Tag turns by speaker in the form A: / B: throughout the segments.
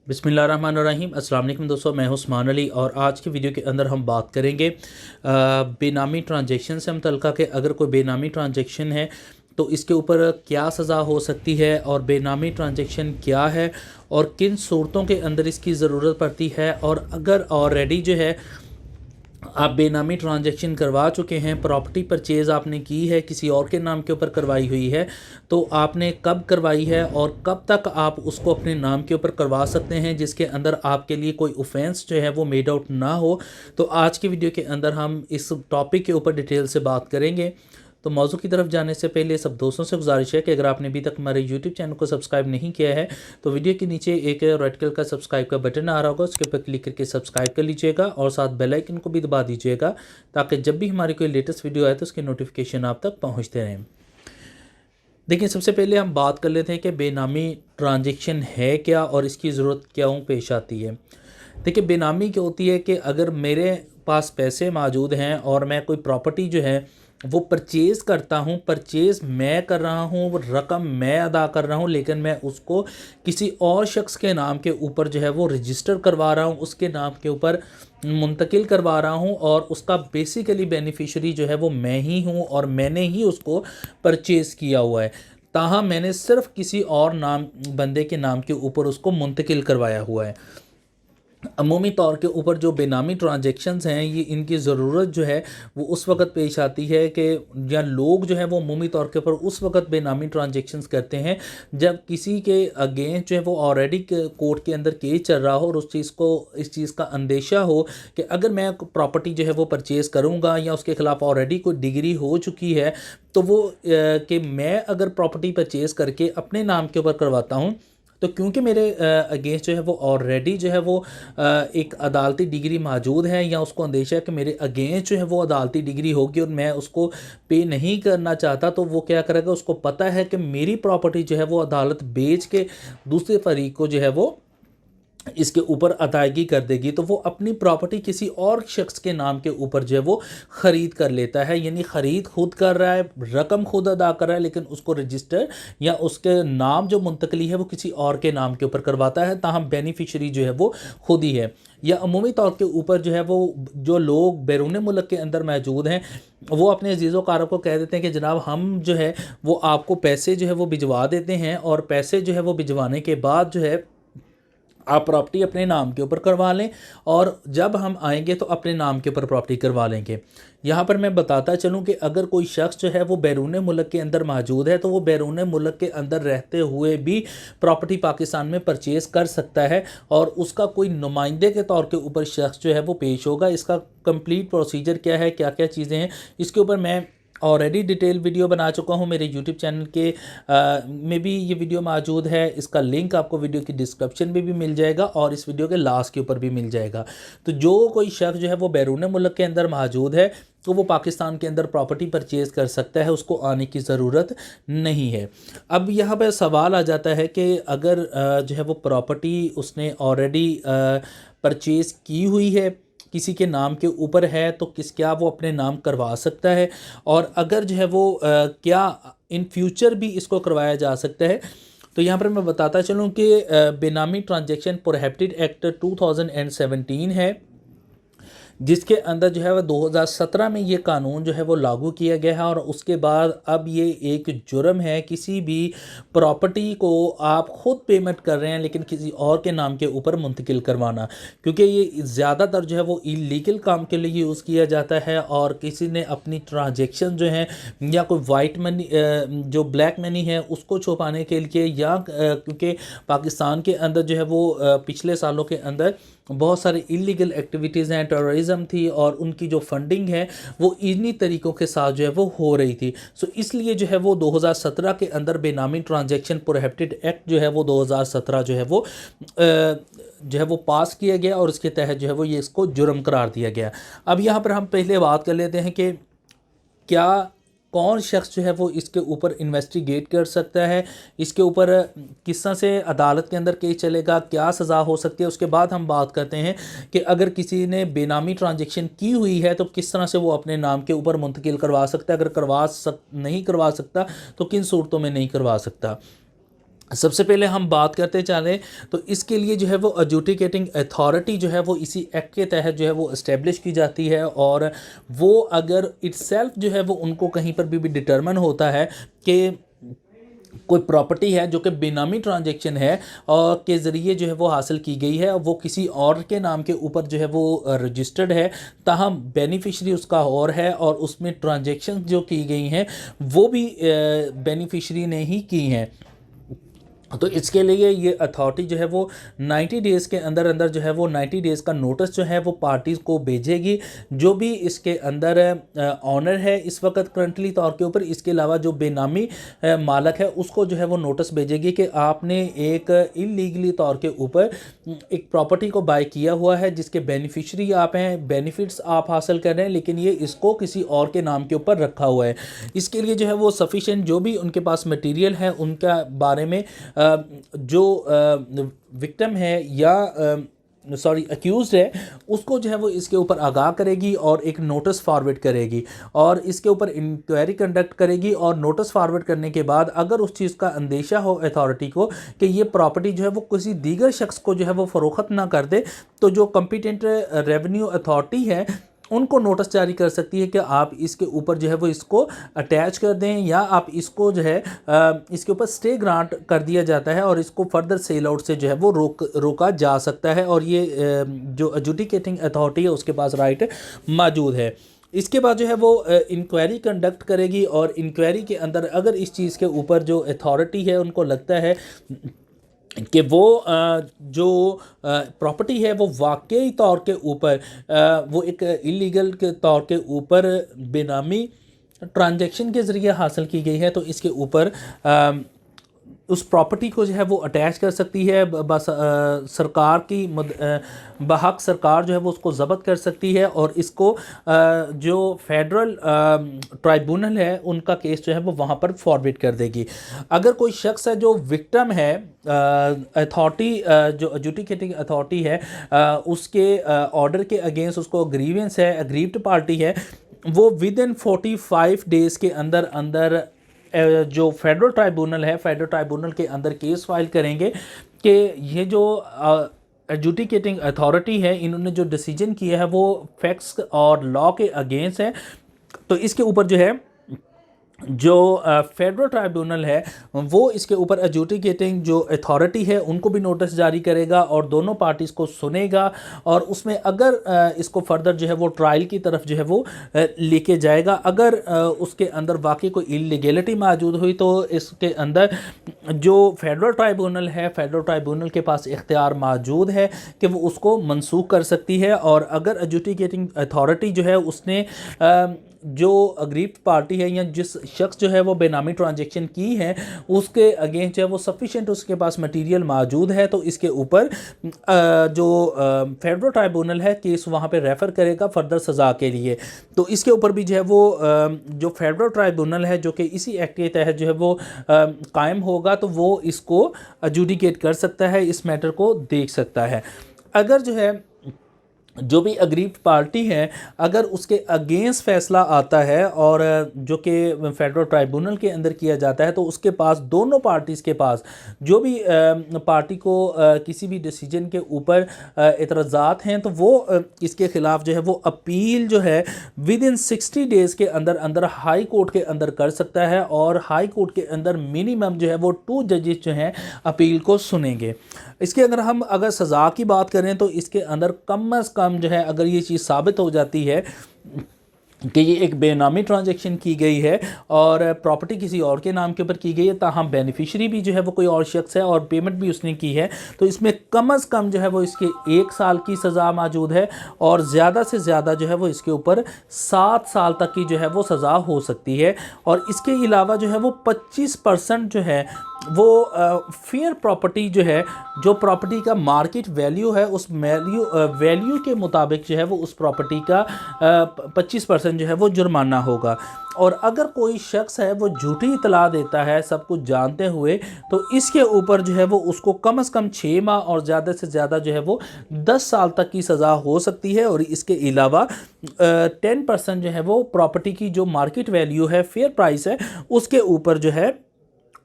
A: बिस्मिल्लाहिर्रहमानिर्रहीम। अस्सलाम वालेकुम दोस्तों, मैं उस्मान अली और आज की वीडियो के अंदर हम बात करेंगे बेनामी ट्रांजैक्शन से मुतल्लिक़ कि अगर कोई बेनामी ट्रांजैक्शन है तो इसके ऊपर क्या सज़ा हो सकती है और बेनामी ट्रांजैक्शन क्या है और किन सूरतों के अंदर इसकी ज़रूरत पड़ती है। और अगर ऑलरेडी जो है आप बेनामी ट्रांजैक्शन करवा चुके हैं, प्रॉपर्टी परचेज़ आपने की है, किसी और के नाम के ऊपर करवाई हुई है, तो आपने कब करवाई है और कब तक आप उसको अपने नाम के ऊपर करवा सकते हैं जिसके अंदर आपके लिए कोई ऑफेंस जो है वो मेड आउट ना हो। तो आज की वीडियो के अंदर हम इस टॉपिक के ऊपर डिटेल से बात करेंगे। तो मौजू की तरफ जाने से पहले सब दोस्तों से गुजारिश है कि अगर आपने अभी तक हमारे यूट्यूब चैनल को सब्सक्राइब नहीं किया है तो वीडियो के नीचे एक रेड कलर का सब्सक्राइब का बटन आ रहा होगा, उसके ऊपर क्लिक करके सब्सक्राइब कर लीजिएगा और साथ बेल आइकन को भी दबा दीजिएगा ताकि जब भी हमारी कोई लेटेस्ट वीडियो आए तो उसके नोटिफिकेशन आप तक पहुँचते रहें। देखिए, सबसे पहले हम बात कर लेते हैं कि बेनामी ट्रांजैक्शन है क्या और इसकी ज़रूरत क्यों पेश आती है। देखिए, बेनामी क्या होती है कि अगर मेरे पास पैसे मौजूद हैं और मैं कोई प्रॉपर्टी जो है वो परचेज़ करता हूँ, परचेज़ मैं कर रहा हूँ, वो रकम मैं अदा कर रहा हूँ, लेकिन मैं उसको किसी और शख्स के नाम के ऊपर जो है वो रजिस्टर करवा रहा हूँ, उसके नाम के ऊपर मुंतकिल करवा रहा हूँ और उसका बेसिकली बेनिफिशरी जो है वो मैं ही हूँ और मैंने ही उसको परचेज़ किया हुआ है। ताहम मैंने सिर्फ़ किसी और नाम बंदे के नाम के ऊपर उसको मुंतकिल करवाया हुआ है। अमूमी तौर के ऊपर जो बेनामी ट्रांजैक्शंस हैं, ये इनकी ज़रूरत जो है वो उस वक़्त पेश आती है कि या लोग जो है वो अमूमी तौर के ऊपर उस वक़्त बेनामी ट्रांजैक्शंस करते हैं जब किसी के अगेंस्ट जो है वो ऑलरेडी कोर्ट के अंदर केस चल रहा हो और इस चीज़ का अंदेशा हो कि अगर मैं प्रॉपर्टी जो है वो परचेज़ करूँगा या उसके ख़िलाफ़ ऑलरेडी कोई डिग्री हो चुकी है तो वो कि मैं अगर प्रॉपर्टी परचेज़ करके अपने नाम के ऊपर करवाता हूँ तो क्योंकि मेरे अगेंस्ट जो है वो ऑलरेडी जो है वो एक अदालती डिग्री मौजूद है या उसको अंदेशा है कि मेरे अगेंस्ट जो है वो अदालती डिग्री होगी और मैं उसको पे नहीं करना चाहता, तो वो क्या करेगा, उसको पता है कि मेरी प्रॉपर्टी जो है वो अदालत बेच के दूसरे फरीक को जो है वो इसके ऊपर अदायगी कर देगी, तो वो अपनी प्रॉपर्टी किसी और शख्स के नाम के ऊपर जो है वो ख़रीद कर लेता है। यानी ख़रीद खुद कर रहा है, रकम खुद अदा कर रहा है, लेकिन उसको रजिस्टर या उसके नाम जो मुंतकली है वो किसी और के नाम के ऊपर करवाता है, ताहम बेनिफिशरी जो है वो खुद ही है। या अमूमी तौर के ऊपर जो है वो जो लोग बैरून मुल्क के अंदर मौजूद हैं वो अपने अजीज़ कारब को कह देते हैं कि जनाब हम जो है वो आपको पैसे जो है वो भिजवा देते हैं और पैसे जो है वो भिजवाने के बाद जो है आप प्रॉपर्टी अपने नाम के ऊपर करवा लें और जब हम आएंगे तो अपने नाम के ऊपर प्रॉपर्टी करवा लेंगे। यहाँ पर मैं बताता चलूँ कि अगर कोई शख्स जो है वो बैरून मुल्क के अंदर मौजूद है तो वो बैरून मुल्क के अंदर रहते हुए भी प्रॉपर्टी पाकिस्तान में परचेज़ कर सकता है और उसका कोई नुमाइंदे के तौर के ऊपर शख्स जो है वो पेश होगा। इसका कंप्लीट प्रोसीजर क्या है, क्या क्या चीज़ें हैं, इसके ऊपर मैं ऑलरेडी डिटेल वीडियो बना चुका हूँ। मेरे यूट्यूब चैनल के में भी ये वीडियो मौजूद है, इसका लिंक आपको वीडियो की डिस्क्रिप्शन में भी मिल जाएगा और इस वीडियो के लास्ट के ऊपर भी मिल जाएगा। तो जो कोई शख्स जो है वो बैरून मुल्क के अंदर मौजूद है तो वो पाकिस्तान के अंदर प्रॉपर्टी परचेज़ कर सकता है, उसको आने की ज़रूरत नहीं है। अब यहाँ पर सवाल आ जाता है कि अगर जो है वो प्रॉपर्टी उसने ऑलरेडी परचेज़ की हुई है, किसी के नाम के ऊपर है, तो क्या वो अपने नाम करवा सकता है और अगर जो है वो क्या इन फ्यूचर भी इसको करवाया जा सकता है। तो यहाँ पर मैं बताता चलूँ कि बेनामी ट्रांजैक्शन प्रोहिबिटेड एक्ट 2017 है जिसके अंदर जो है वह 2017 में ये कानून जो है वो लागू किया गया है और उसके बाद अब ये एक जुर्म है किसी भी प्रॉपर्टी को आप ख़ुद पेमेंट कर रहे हैं लेकिन किसी और के नाम के ऊपर मुंतकिल करवाना, क्योंकि ये ज़्यादातर जो है वो इलीगल काम के लिए यूज़ किया जाता है और किसी ने अपनी ट्रांजैक्शन जो है या कोई वाइट मनी जो ब्लैक मनी है उसको छुपाने के लिए या क्योंकि पाकिस्तान के अंदर जो है वो पिछले सालों के अंदर बहुत सारी इलीगल एक्टिविटीज़ हैं, टेररिज्म थी और उनकी जो फंडिंग है वो इन्हीं तरीक़ों के साथ जो है वो हो रही थी। सो इसलिए जो है वो 2017 के अंदर बेनामी ट्रांजैक्शन प्रोहिबिटेड एक्ट जो है वो 2017 जो है वो पास किया गया और उसके तहत जो है वो ये इसको जुर्म करार दिया गया। अब यहाँ पर हम पहले बात कर लेते हैं कि क्या कौन शख्स जो है वो इसके ऊपर इन्वेस्टिगेट कर सकता है, इसके ऊपर किस तरह से अदालत के अंदर केस चलेगा, क्या सज़ा हो सकती है। उसके बाद हम बात करते हैं कि अगर किसी ने बेनामी ट्रांजैक्शन की हुई है तो किस तरह से वो अपने नाम के ऊपर मुंतकिल करवा सकता है, अगर नहीं करवा सकता तो किन सूरतों में नहीं करवा सकता। सबसे पहले हम बात करते चलें तो इसके लिए जो है वो एडजुडिकेटिंग अथॉरिटी जो है वो इसी एक्ट के तहत जो है वो इस्टेब्लिश की जाती है। और वो अगर इटसेल्फ जो है वो उनको कहीं पर भी डिटरमिन होता है कि कोई प्रॉपर्टी है जो कि बेनामी ट्रांजैक्शन है और के ज़रिए जो है वो हासिल की गई है, वो किसी और के नाम के ऊपर जो है वो रजिस्टर्ड है, ताहम बेनिफिशरी उसका और है और उसमें ट्रांजैक्शन जो की गई हैं वो भी बेनिफिशरी ने ही की हैं। तो इसके लिए ये अथॉरिटी जो है वो 90 डेज़ के अंदर अंदर जो है वो 90 डेज़ का नोटिस जो है वो पार्टीज़ को भेजेगी। जो भी इसके अंदर ऑनर है इस वक्त करंटली तौर के ऊपर, इसके अलावा जो बेनामी मालक है उसको जो है वो नोटिस भेजेगी कि आपने एक इलीगली तौर के ऊपर एक प्रॉपर्टी को बाय किया हुआ है जिसके बेनिफिशरी आप हैं, बेनिफिट्स आप हासिल कर रहे हैं, लेकिन ये इसको किसी और के नाम के ऊपर रखा हुआ है। इसके लिए जो है वो सफिशेंट जो भी उनके पास मटेरियल है उनका बारे में जो विक्टिम है या सॉरी अक्यूज़ड है उसको जो है वो इसके ऊपर आगाह करेगी और एक नोटिस फॉरवर्ड करेगी और इसके ऊपर इंक्वायरी कंडक्ट करेगी। और नोटिस फॉरवर्ड करने के बाद अगर उस चीज़ का अंदेशा हो अथॉरिटी को कि ये प्रॉपर्टी जो है वो किसी दीगर शख्स को जो है वो फ़रोख्त ना कर दे, तो जो कम्पिटेंट रेवेन्यू अथॉरिटी है उनको नोटिस जारी कर सकती है कि आप इसके ऊपर जो है वो इसको अटैच कर दें या आप इसको जो है इसके ऊपर स्टे ग्रांट कर दिया जाता है और इसको फर्दर सेल आउट से जो है वो रोका जा सकता है। और ये जो एडजुडिकेटिंग अथॉरिटी है उसके पास राइट मौजूद है। इसके बाद जो है वो इंक्वायरी कंडक्ट करेगी और इंक्वायरी के अंदर अगर इस चीज़ के ऊपर जो अथॉरिटी है उनको लगता है कि वो जो प्रॉपर्टी है वो वाकई तौर के ऊपर वो एक इलीगल के तौर के ऊपर बेनामी ट्रांजैक्शन के ज़रिए हासिल की गई है, तो इसके ऊपर उस प्रॉपर्टी को जो है वो अटैच कर सकती है। बस सरकार की बहक सरकार जो है वो उसको ज़ब्त कर सकती है और इसको जो फेडरल ट्राइब्यूनल है उनका केस जो है वो वहाँ पर फॉरवर्ड कर देगी। अगर कोई शख्स है जो विक्टिम है, अथॉरिटी जो एडजुडिकेटिंग अथॉरिटी है उसके ऑर्डर के अगेंस्ट उसको ग्रीवेंस है, अग्रीव्ड पार्टी है, वो विद इन 45 डेज़ के अंदर अंदर जो फेडरल ट्राइब्यूनल है, फेडरल ट्राइब्यूनल के अंदर केस फाइल करेंगे कि ये जो एडजुडिकेटिंग अथॉरिटी है इन्होंने जो डिसीजन किया है वो फैक्ट्स और लॉ के अगेंस्ट है। तो इसके ऊपर जो है जो फेडरल ट्राइब्यूनल है वो इसके ऊपर एडजुडिकेटिंग जो अथॉरिटी है उनको भी नोटिस जारी करेगा और दोनों पार्टीज़ को सुनेगा और उसमें अगर इसको फर्दर जो है वो ट्रायल की तरफ जो है वो लेके जाएगा। अगर उसके अंदर वाकई कोई इलीगैलिटी मौजूद हुई तो इसके अंदर जो फेडरल ट्राइब्यूनल है, फेडरल ट्राइब्यूनल के पास इख्तियार मौजूद है कि वो उसको मनसूख कर सकती है। और अगर एडजुडिकेटिंग अथॉरिटी जो है उसने जो अग्रीव्ड पार्टी है या जिस शख्स जो है वो बेनामी ट्रांजैक्शन की है उसके अगेंस्ट जो है वो सफिशेंट उसके पास मटेरियल मौजूद है, तो इसके ऊपर जो फेडरल ट्राइब्यूनल है केस वहाँ पे रेफ़र करेगा फर्दर सज़ा के लिए। तो इसके ऊपर भी जो है वो जो फेडरल ट्राइब्यूनल है जो कि इसी एक्ट के तहत जो है वो कायम होगा तो वो इसको एडजुडिकेट कर सकता है, इस मैटर को देख सकता है। अगर जो है जो भी अग्रीव्ड पार्टी है अगर उसके अगेंस्ट फैसला आता है और जो कि फेडरल ट्राइब्यूनल के अंदर किया जाता है तो उसके पास दोनों पार्टीज़ के पास जो भी पार्टी को किसी भी डिसीजन के ऊपर एतराज़ात हैं तो वो इसके ख़िलाफ़ जो है वो अपील जो है विद इन 60 डेज़ के अंदर अंदर हाई कोर्ट के अंदर कर सकता है और हाई कोर्ट के अंदर मिनिमम जो है वो 2 जजेस जो हैं अपील को सुनेंगे। इसके अंदर हम अगर सज़ा की बात करें तो इसके अंदर कम अज़ कम जो है अगर ये चीज़ साबित हो जाती है कि ये एक बेनामी ट्रांजैक्शन की गई है और प्रॉपर्टी किसी और के नाम के ऊपर की गई है, ताहम बेनिफिशरी भी जो है वो कोई और शख्स है और पेमेंट भी उसने की है, तो इसमें कम अज़ कम जो है वो इसके 1 साल की सज़ा मौजूद है और ज़्यादा से ज़्यादा जो है वो इसके ऊपर 7 साल तक की जो है वो सज़ा हो सकती है। और इसके अलावा जो है वो 25% जो है वो फेयर प्रॉपर्टी जो है, जो प्रॉपर्टी का मार्केट वैल्यू है उस वैल्यू के मुताबिक जो है वो उस प्रॉपर्टी का 25% जो है वो जुर्माना होगा। और अगर कोई शख्स है वो झूठी इतला देता है सब कुछ जानते हुए तो इसके ऊपर जो है वो उसको कम से कम 6 माह और ज़्यादा से ज़्यादा जो है वो 10 साल तक की सज़ा हो सकती है। और इसके अलावा 10% जो है वो प्रॉपर्टी की जो मार्केट वैल्यू है, फेयर प्राइस है, उसके ऊपर जो है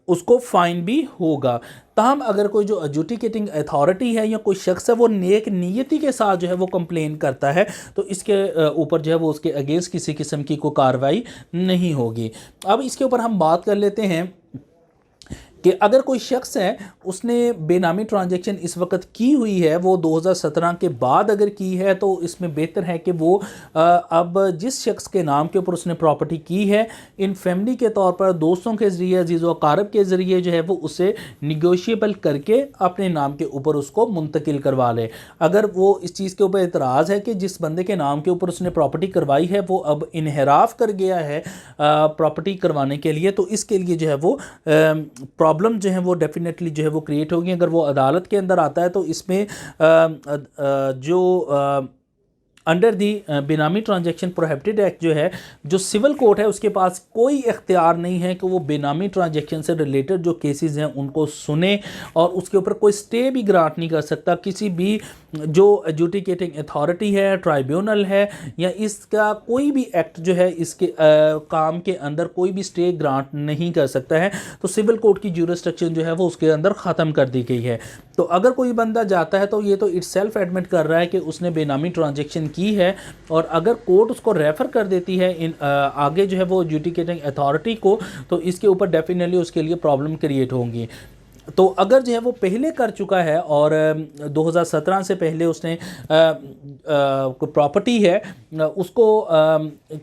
A: उसको फाइन भी होगा। ताहम अगर कोई जो एडजुडिकेटिंग अथॉरिटी है या कोई शख्स है वो नेक नीयती के साथ जो है वो कंप्लेन करता है तो इसके ऊपर जो है वो उसके अगेंस्ट किसी किस्म की कोई कार्रवाई नहीं होगी। अब इसके ऊपर हम बात कर लेते हैं कि अगर कोई शख्स है उसने बेनामी ट्रांजैक्शन इस वक्त की हुई है, वो 2017 के बाद अगर की है, तो इसमें बेहतर है कि वो अब जिस शख्स के नाम के ऊपर उसने प्रॉपर्टी की है, इन फैमिली के तौर पर दोस्तों के ज़रिए, अजीज़ व अकारब के ज़रिए जो है वो उसे निगोशिएबल करके अपने नाम के ऊपर उसको मुंतकिल करवा ले। अगर वो इस चीज़ के ऊपर एतराज़ है कि जिस बंदे के नाम के ऊपर उसने प्रॉपर्टी करवाई है वो अब इनहराफ कर गया है प्रॉपर्टी करवाने के लिए, तो इसके लिए जो है वो प्रॉब्लम जो है वो डेफिनेटली जो है वो क्रिएट होगी। अगर वो अदालत के अंदर आता है तो इसमें जो अंडर दी बेनामी ट्रांजैक्शन प्रोहिबिटेड एक्ट जो है, जो सिविल कोर्ट है उसके पास कोई इख्तियार नहीं है कि वो बेनामी ट्रांजैक्शन से रिलेटेड जो केसेस हैं उनको सुने, और उसके ऊपर कोई स्टे भी ग्रांट नहीं कर सकता। किसी भी जो एडजुडिकेटिंग अथॉरिटी है, ट्राइब्यूनल है, या इसका कोई भी एक्ट जो है इसके काम के अंदर कोई भी स्टे ग्रांट नहीं कर सकता है। तो सिविल कोर्ट की ज्यूरिसडिक्शन जो है वो उसके अंदर ख़त्म कर दी गई है। तो अगर कोई बंदा जाता है तो ये तो इट्स सेल्फ एडमिट कर रहा है कि उसने बेनामी ट्रांजैक्शन की है, और अगर कोर्ट उसको रेफ़र कर देती है आगे जो है वो एडजुडिकेटिंग अथॉरिटी को, तो इसके ऊपर डेफिनेटली उसके लिए प्रॉब्लम क्रिएट होंगी। तो अगर जो है वो पहले कर चुका है और 2017 से पहले उसने प्रॉपर्टी है उसको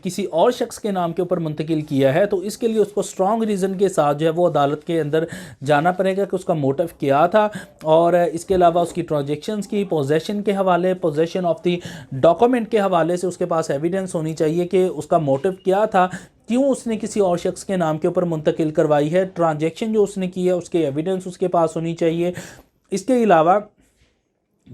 A: किसी और शख्स के नाम के ऊपर मुंतकिल किया है, तो इसके लिए उसको स्ट्रॉन्ग रीज़न के साथ जो है वो अदालत के अंदर जाना पड़ेगा कि उसका मोटिव क्या था, और इसके अलावा उसकी ट्रांजैक्शंस की पोजेशन के हवाले, पोजेशन ऑफ दी डॉक्यूमेंट के हवाले से उसके पास एविडेंस होनी चाहिए कि उसका मोटिव क्या था, क्यों उसने किसी और शख्स के नाम के ऊपर मुंतकिल करवाई है, ट्रांजैक्शन जो उसने की है उसके एविडेंस उसके पास होनी चाहिए। इसके अलावा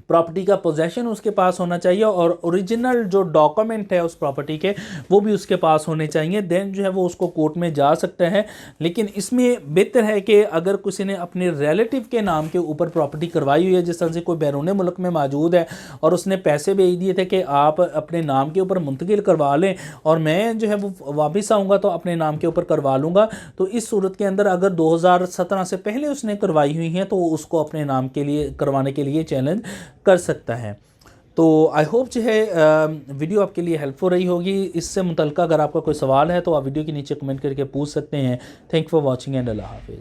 A: प्रॉपर्टी का पोजेशन उसके पास होना चाहिए, और ओरिजिनल जो डॉक्यूमेंट है उस प्रॉपर्टी के वो भी उसके पास होने चाहिए। देन जो है वो उसको कोर्ट में जा सकता है। लेकिन इसमें बेहतर है कि अगर किसी ने अपने रिलेटिव के नाम के ऊपर प्रॉपर्टी करवाई हुई है, जिस तरह से कोई बैरून मुल्क में मौजूद है और उसने पैसे भेज दिए थे कि आप अपने नाम के ऊपर मुंतकिल करवा लें और मैं जो है वो वापस आऊँगा तो अपने नाम के ऊपर करवा लूँगा, तो इस सूरत के अंदर अगर 2017 से पहले उसने करवाई हुई हैं तो उसको अपने नाम के लिए करवाने के लिए चैलेंज कर सकता है। तो आई होप जो है वीडियो आपके लिए हेल्पफुल रही होगी। इससे मुतल्लिक़ अगर आपका कोई सवाल है तो आप वीडियो के नीचे कमेंट करके पूछ सकते हैं। Thank you for watching and अल्लाह हाफ़िज़।